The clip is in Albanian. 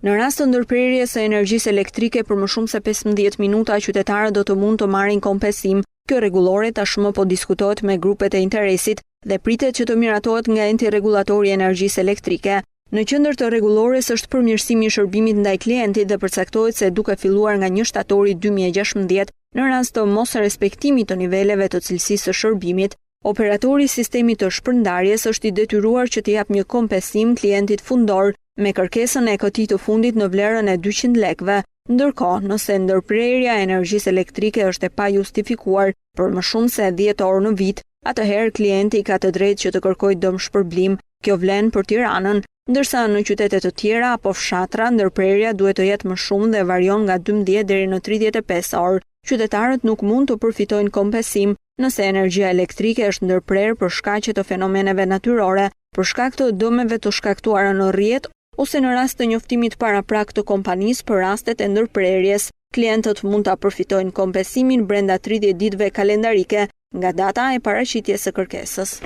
Në rast të ndërprerjes së energjisë elektrike për më shumë se 15 minuta, qytetarët do të mund të marrin kompensim. Kjo rregullore tashmë po diskutohet me grupet e interesit dhe pritet që të miratohet nga enti rregullatori i energjisë elektrike. Në qendër të rregullores është përmirësimi i shërbimit ndaj klientit dhe përcaktohet se duke filluar nga 1 shtatori 2016, në rast të mosrespektimit të niveleve të cilësisë së shërbimit, operatori i sistemit të shpërndarjes është i detyruar që të japë një kompensim klientit fundor me kërkesën e këtij të fundit në vlerën e 200 lekëve. Ndërkohë, nëse ndërprerja e energjisë elektrike është e pajustifikuar për më shumë se 10 orë në vit, atëherë klienti ka të drejtë që të kërkojë dëmshpërblim. Kjo vlen për Tiranën, ndërsa në qytete të tjera apo fshatra ndërprerja duhet të jetë më shumë dhe varion nga 12 deri në 35 orë. Qytetarët nuk mund të përfitojnë kompensim nëse energjia elektrike është ndërprerë për shkaqe të fenomeneve natyrore, për shkak të dëmeve të shkaktuara në rrjet ose në rast të njoftimit paraprak të kompanisë për rastet e ndërprerjes. Klientët mund ta përfitojnë kompensimin brenda 30 ditëve kalendarike nga data e paraqitjes së kërkesës.